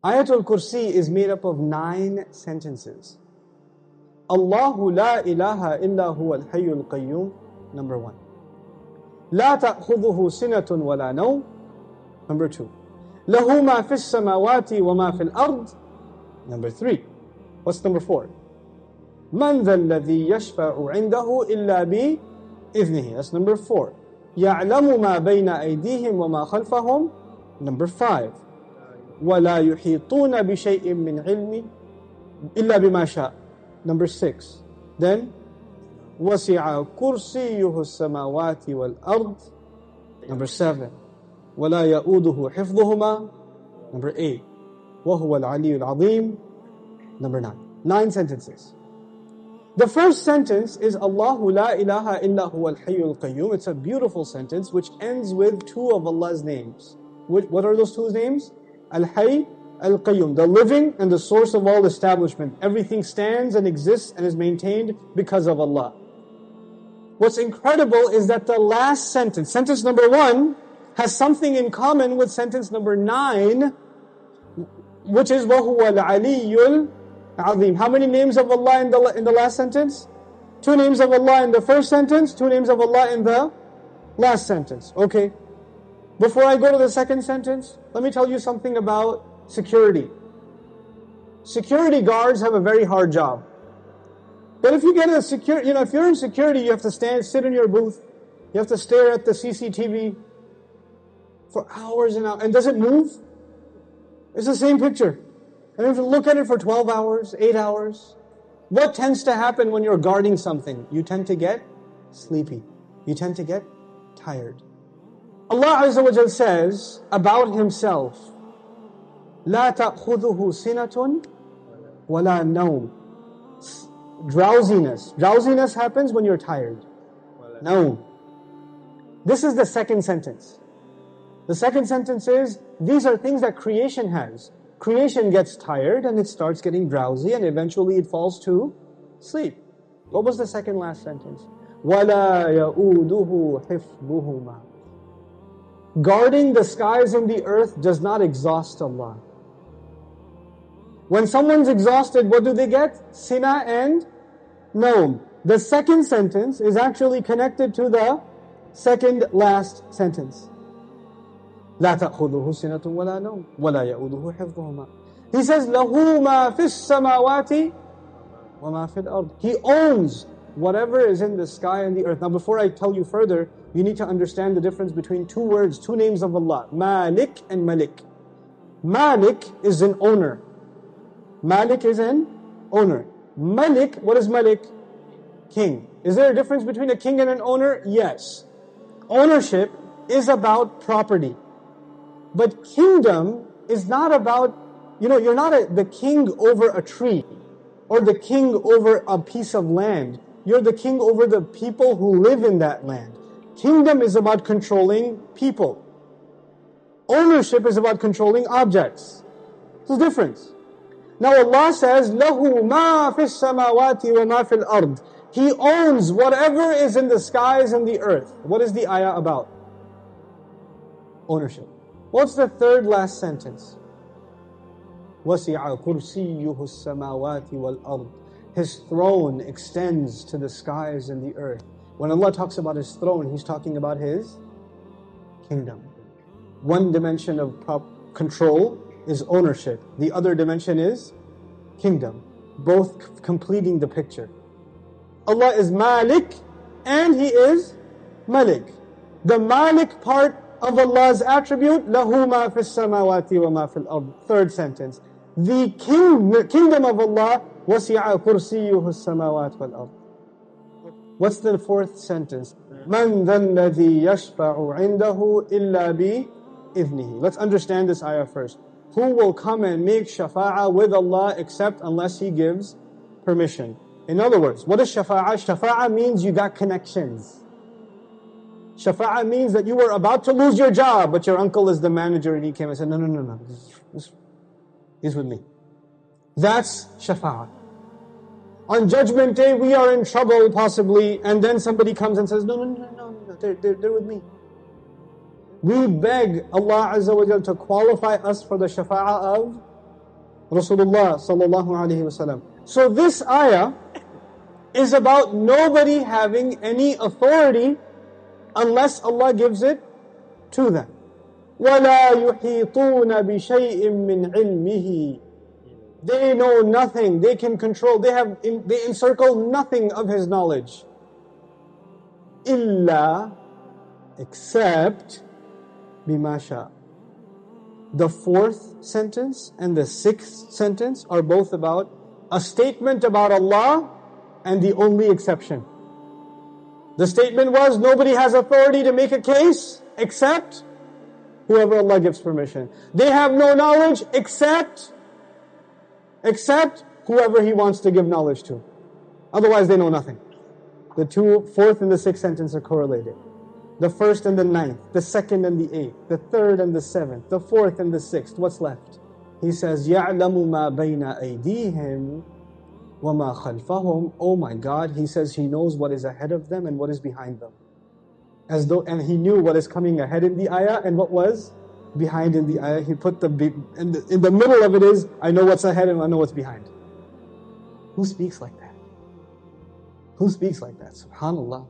Ayatul Kursi is made up of 9 sentences. Allahu la ilaha illa huwa al-hayyul qayyum, number 1. La ta'khudhuhu sinatun wa la nawm, number 2. Lahu ma fis samawati wa ma fil ard, number 3. What's number 4? Man dha alladhi yashfa'u 'indahu illa bi idhnihi, that's number 4. Ya'lamu ma bayna aydihim wa ma khalfahum, number 5. وَلَا يُحِيطُونَ بِشَيْءٍ مِّنْ عِلْمِ إِلَّا بِمَا شَاءَ, number 6. Then وَسِعَ كُرْسِيُّهُ السَّمَاوَاتِ وَالْأَرْضِ, number 7. وَلَا يَؤُودُهُ حِفْظُهُمَا, number 8. وَهُوَ الْعَلِيُّ الْعَظِيمُ, number 9. 9 sentences. The first sentence is Allahu la ilaha illa huwa al-hayyul qayyum. It's a beautiful sentence which ends with 2 of Allah's names. What are those 2 names? Al-Hayy, Al-Qayyum, the living and the source of all establishment. Everything stands and exists and is maintained because of Allah. What's incredible is that the last sentence, sentence number 1, has something in common with sentence number 9, which is وَهُوَ الْعَلِيُّ الْعَظِيمُ. How many names of Allah in the last sentence? 2 names of Allah in the first sentence, 2 names of Allah in the last sentence. Okay. Before I go to the second sentence, let me tell you something about security. Security guards have a very hard job. But if you get a if you're in security, you have to sit in your booth. You have to stare at the CCTV for hours and hours. And does it move? It's the same picture. And you have to look at it for 12 hours, 8 hours. What tends to happen when you're guarding something? You tend to get sleepy. You tend to get tired. Allah Azza wa Jal says about Himself, لا تأخذه سنة ولا نوم. Drowsiness. Drowsiness happens when you're tired. No. This is the second sentence. The second sentence is, these are things that creation has. Creation gets tired and it starts getting drowsy and eventually it falls to sleep. What was the second last sentence? وَلَا يَؤُودُهُ حِفْظُهُمَا. Guarding the skies and the earth does not exhaust Allah. When someone's exhausted, what do they get? Sina and Naum. The second sentence is actually connected to the second last sentence. لا تأخذه سنة ولا نوم ولا يؤوده حفظهما. He says, له ما في السماوات وما في الأرض. He owns whatever is in the sky and the earth. Now before I tell you further, you need to understand the difference between 2 words, 2 names of Allah, Malik and Malik. Malik is an owner. Malik is an owner. Malik, what is Malik? King. Is there a difference between a king and an owner? Yes. Ownership is about property. But kingdom is not about, you're not the king over a tree or the king over a piece of land. You're the king over the people who live in that land. Kingdom is about controlling people. Ownership is about controlling objects. There's a difference. Now Allah says, لَهُ مَا فِي السَّمَاوَاتِ وَمَا فِي الْأَرْضِ. He owns whatever is in the skies and the earth. What is the ayah about? Ownership. What's the third last sentence? وَسِعَ كُرْسِيُّهُ السَّمَاوَاتِ وَالْأَرْضِ. His throne extends to the skies and the earth. When Allah talks about His throne, He's talking about His kingdom. One dimension of control is ownership. The other dimension is kingdom. Both completing the picture. Allah is Malik and He is Malik. The Malik part of Allah's attribute, لَهُ مَا فِي السَّمَاوَاتِ وَمَا فِي الْأَرْضِ. Third sentence. The kingdom of Allah, وَسِعَ كُرْسِيُّهُ السَّمَاوَاتِ وَالْأَرْضِ. What's the fourth sentence? مَنْ ذَا الَّذِي يَشْفَعُ عِنْدَهُ إِلَّا بِإِذْنِهِ. Let's understand this ayah first. Who will come and make shafa'ah with Allah except unless He gives permission? In other words, what is shafa'ah? Shafa'ah means you got connections. Shafa'ah means that you were about to lose your job, but your uncle is the manager and he came and said, no, he's with me. That's shafa'ah. On Judgment Day, we are in trouble possibly, and then somebody comes and says, no, they're with me. We beg Allah Azza wa Jal to qualify us for the shafa'ah of Rasulullah sallallahu alaihi wasallam. So this ayah is about nobody having any authority unless Allah gives it to them. وَلَا يُحِيطُونَ بِشَيْءٍ مِّنْ عِلْمِهِ. They know nothing, they can control, they encircle nothing of His knowledge. إِلَّا, except بِمَا شَاءَ. The fourth sentence and the sixth sentence are both about a statement about Allah and the only exception. The statement was, nobody has authority to make a case except whoever Allah gives permission. They have no knowledge except whoever He wants to give knowledge to. Otherwise they know nothing. The fourth and the sixth sentence are correlated. The first and the ninth, the second and the eighth, the third and the seventh, the fourth and the sixth. What's left? He says, يَعْلَمُ مَا بَيْنَ أَيْدِيهِمْ وَمَا خَلْفَهُمْ. Oh my God, He says He knows what is ahead of them and what is behind them. And He knew what is coming ahead in the ayah and what was behind in the ayah. He put in the middle of it is, I know what's ahead and I know what's behind. Who speaks like that? Who speaks like that? SubhanAllah.